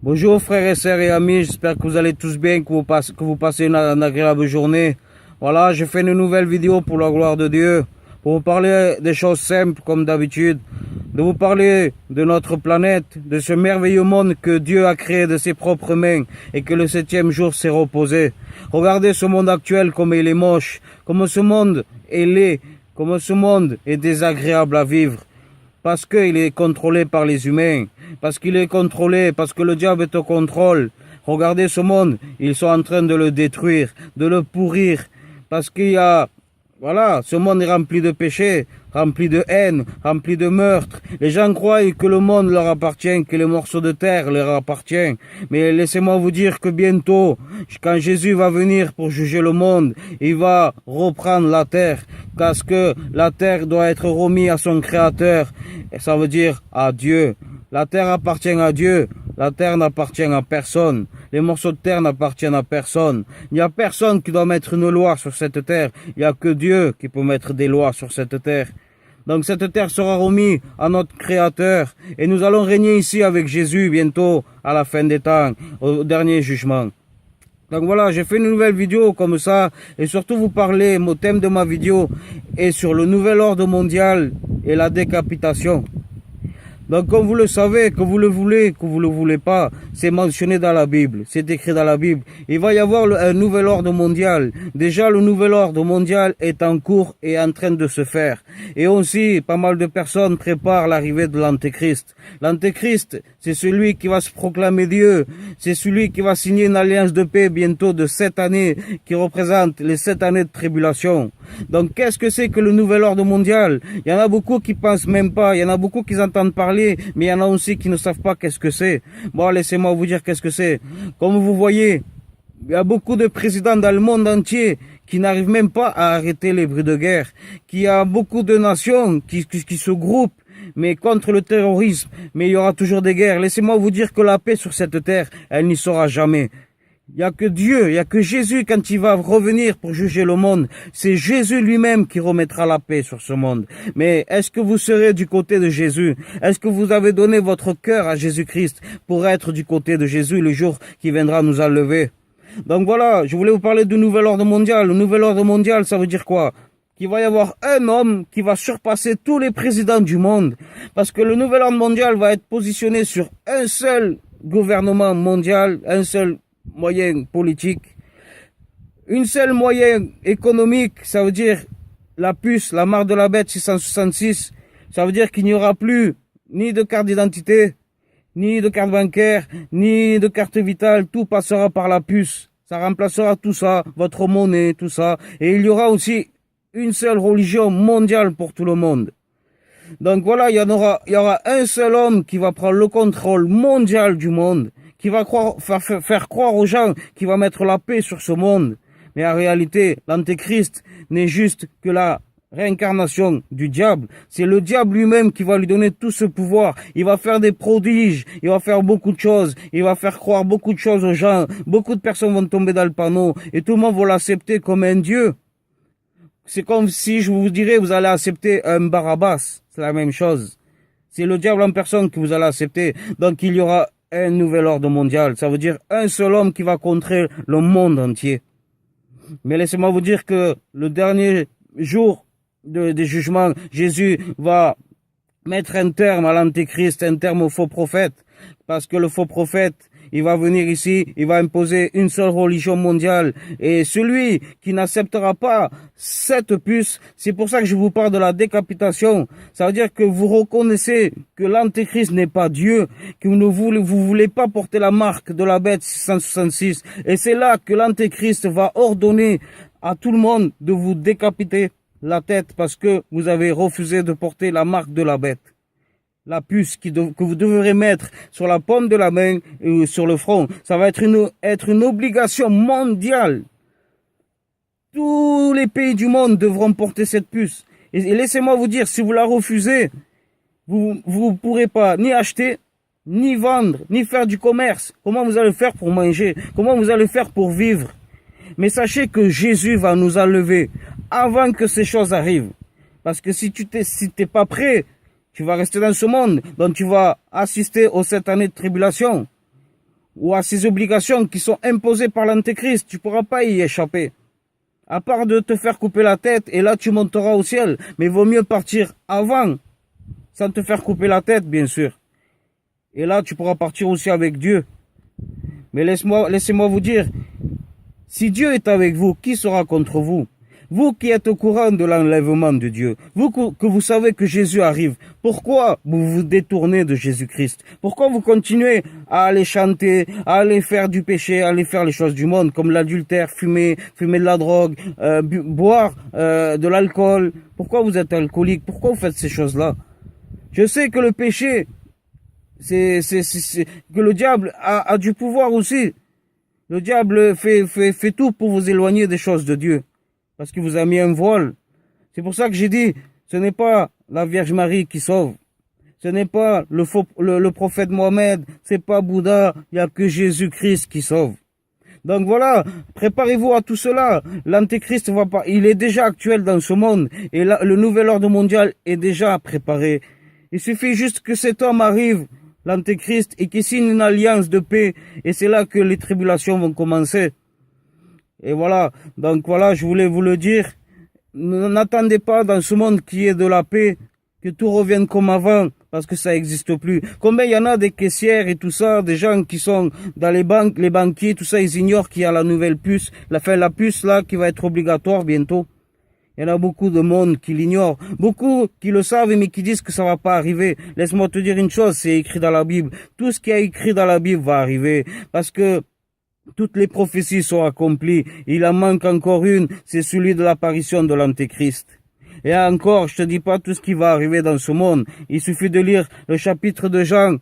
Bonjour frères et sœurs et amis, j'espère que vous allez tous bien, que vous passez une agréable journée. Voilà, je fais une nouvelle vidéo pour la gloire de Dieu, pour vous parler des choses simples comme d'habitude, de vous parler de notre planète, de ce merveilleux monde que Dieu a créé de ses propres mains et que le 7e jour s'est reposé. Regardez ce monde actuel comme il est moche, comme ce monde est laid, comme ce monde est désagréable à vivre. Parce qu'il est contrôlé par les humains, parce qu'il est contrôlé, parce que le diable est au contrôle. Regardez ce monde, ils sont en train de le détruire, de le pourrir, parce qu'il y a, voilà, ce monde est rempli de péchés, rempli de haine, rempli de meurtres. Les gens croient que le monde leur appartient, que les morceaux de terre leur appartiennent. Mais laissez-moi vous dire que bientôt, quand Jésus va venir pour juger le monde, il va reprendre la terre, parce que la terre doit être remise à son créateur. Et ça veut dire à Dieu. La terre appartient à Dieu. La terre n'appartient à personne. Les morceaux de terre n'appartiennent à personne. Il n'y a personne qui doit mettre une loi sur cette terre. Il n'y a que Dieu qui peut mettre des lois sur cette terre. Donc cette terre sera remise à notre Créateur. Et nous allons régner ici avec Jésus bientôt à la fin des temps, au dernier jugement. Donc voilà, j'ai fait une nouvelle vidéo comme ça. Et surtout vous parler, mon thème de ma vidéo est sur le nouvel ordre mondial et la décapitation. Donc comme vous le savez, que vous le voulez, que vous le voulez pas, c'est mentionné dans la Bible, c'est écrit dans la Bible. Il va y avoir un nouvel ordre mondial. Déjà le nouvel ordre mondial est en cours et en train de se faire. Et aussi, pas mal de personnes préparent l'arrivée de l'Antéchrist. L'Antéchrist, c'est celui qui va se proclamer Dieu, c'est celui qui va signer une alliance de paix bientôt de 7 années, qui représente les 7 années de tribulation. Donc qu'est-ce que c'est que le nouvel ordre mondial? Il y en a beaucoup qui pensent même pas, il y en a beaucoup qui entendent parler, mais il y en a aussi qui ne savent pas qu'est-ce que c'est. Bon, laissez-moi vous dire qu'est-ce que c'est. Comme vous voyez, il y a beaucoup de présidents dans le monde entier qui n'arrivent même pas à arrêter les bruits de guerre, qu'il y a beaucoup de nations qui se groupent, mais contre le terrorisme, mais il y aura toujours des guerres. Laissez-moi vous dire que la paix sur cette terre, elle n'y sera jamais. Il n'y a que Dieu, il n'y a que Jésus quand il va revenir pour juger le monde. C'est Jésus lui-même qui remettra la paix sur ce monde. Mais est-ce que vous serez du côté de Jésus? Est-ce que vous avez donné votre cœur à Jésus-Christ pour être du côté de Jésus le jour qui viendra nous enlever? Donc voilà, je voulais vous parler du nouvel ordre mondial. Le nouvel ordre mondial, ça veut dire quoi? Qu'il va y avoir un homme qui va surpasser tous les présidents du monde. Parce que le nouvel ordre mondial va être positionné sur un seul gouvernement mondial, un seul moyen politique, une seule moyen économique, ça veut dire la puce, la marque de la bête 666, ça veut dire qu'il n'y aura plus ni de carte d'identité, ni de carte bancaire, ni de carte vitale, tout passera par la puce, ça remplacera tout ça, votre monnaie, tout ça, et il y aura aussi une seule religion mondiale pour tout le monde. Donc voilà, il y aura un seul homme qui va prendre le contrôle mondial du monde, qui va faire croire aux gens qu'il va mettre la paix sur ce monde. Mais en réalité, l'Antéchrist n'est juste que la réincarnation du diable. C'est le diable lui-même qui va lui donner tout ce pouvoir. Il va faire des prodiges, il va faire beaucoup de choses, il va faire croire beaucoup de choses aux gens. Beaucoup de personnes vont tomber dans le panneau et tout le monde va l'accepter comme un dieu. C'est comme si je vous dirais, vous allez accepter un Barabbas. C'est la même chose. C'est le diable en personne que vous allez accepter. Donc il y aura un nouvel ordre mondial. Ça veut dire un seul homme qui va contrer le monde entier. Mais laissez-moi vous dire que le dernier jour des jugements, Jésus va mettre un terme à l'Antéchrist, un terme au faux prophète. Parce que le faux prophète, il va venir ici, il va imposer une seule religion mondiale. Et celui qui n'acceptera pas cette puce, c'est pour ça que je vous parle de la décapitation. Ça veut dire que vous reconnaissez que l'Antéchrist n'est pas Dieu, que vous voulez pas porter la marque de la bête 666. Et c'est là que l'Antéchrist va ordonner à tout le monde de vous décapiter la tête parce que vous avez refusé de porter la marque de la bête. La puce que vous devrez mettre sur la paume de la main et sur le front. Ça va être une obligation mondiale. Tous les pays du monde devront porter cette puce. Et laissez-moi vous dire, si vous la refusez, vous pourrez pas ni acheter, ni vendre, ni faire du commerce. Comment vous allez faire pour manger? Comment vous allez faire pour vivre? Mais sachez que Jésus va nous enlever avant que ces choses arrivent. Parce que si t'es pas prêt, tu vas rester dans ce monde, donc tu vas assister aux 7 années de tribulation. ou à ces obligations qui sont imposées par l'Antéchrist. Tu pourras pas y échapper. À part de te faire couper la tête, et là tu monteras au ciel. Mais il vaut mieux partir avant, sans te faire couper la tête, bien sûr. Et là tu pourras partir aussi avec Dieu. Mais laissez-moi vous dire, si Dieu est avec vous, qui sera contre vous? Vous qui êtes au courant de l'enlèvement de Dieu, vous que vous savez que Jésus arrive, pourquoi vous vous détournez de Jésus-Christ? Pourquoi vous continuez à aller chanter, à aller faire du péché, à aller faire les choses du monde, comme l'adultère, fumer de la drogue, boire de l'alcool? Pourquoi vous êtes alcoolique? Pourquoi vous faites ces choses-là? Je sais que le péché, que le diable a du pouvoir aussi. Le diable fait tout pour vous éloigner des choses de Dieu. Parce qu'il vous a mis un voile. C'est pour ça que j'ai dit, ce n'est pas la Vierge Marie qui sauve. Ce n'est pas le prophète Mohamed, c'est pas Bouddha, il n'y a que Jésus-Christ qui sauve. Donc voilà, préparez-vous à tout cela. L'Antéchrist va pas, il est déjà actuel dans ce monde. Et là, le nouvel ordre mondial est déjà préparé. Il suffit juste que cet homme arrive, l'Antéchrist, et qu'il signe une alliance de paix. Et c'est là que les tribulations vont commencer. Et voilà, donc voilà, je voulais vous le dire. N'attendez pas dans ce monde qui est de la paix, que tout revienne comme avant, parce que ça n'existe plus. Combien il y en a des caissières et tout ça, des gens qui sont dans les banques, les banquiers, tout ça, ils ignorent qu'il y a la nouvelle puce, la puce là qui va être obligatoire bientôt. Il y en a beaucoup de monde qui l'ignorent, beaucoup qui le savent mais qui disent que ça va pas arriver. Laisse-moi te dire une chose, c'est écrit dans la Bible. Tout ce qui est écrit dans la Bible va arriver, parce que toutes les prophéties sont accomplies. Il en manque encore une, c'est celui de l'apparition de l'Antéchrist. Et encore, je te dis pas tout ce qui va arriver dans ce monde. Il suffit de lire le chapitre de Jean,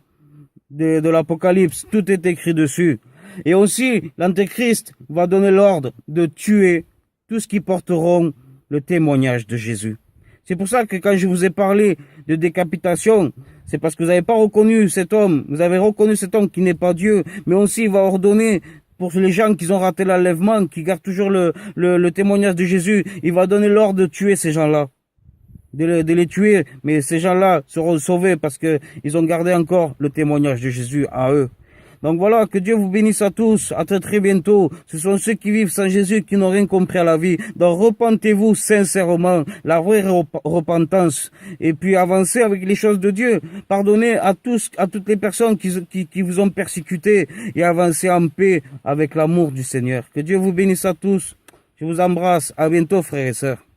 de l'Apocalypse. Tout est écrit dessus. Et aussi, l'Antéchrist va donner l'ordre de tuer tous ceux qui porteront le témoignage de Jésus. C'est pour ça que quand je vous ai parlé de décapitation, c'est parce que vous n'avez pas reconnu cet homme. Vous avez reconnu cet homme qui n'est pas Dieu. Mais aussi, il va ordonner pour les gens qui ont raté l'enlèvement, qui gardent toujours le témoignage de Jésus, il va donner l'ordre de tuer ces gens-là. De les tuer. Mais ces gens-là seront sauvés parce que ils ont gardé encore le témoignage de Jésus à eux. Donc voilà, que Dieu vous bénisse à tous, à très très bientôt. Ce sont ceux qui vivent sans Jésus qui n'ont rien compris à la vie. Donc repentez-vous sincèrement, la vraie repentance. Et puis avancez avec les choses de Dieu. Pardonnez à toutes les personnes qui vous ont persécuté et avancez en paix avec l'amour du Seigneur. Que Dieu vous bénisse à tous. Je vous embrasse. À bientôt frères et sœurs.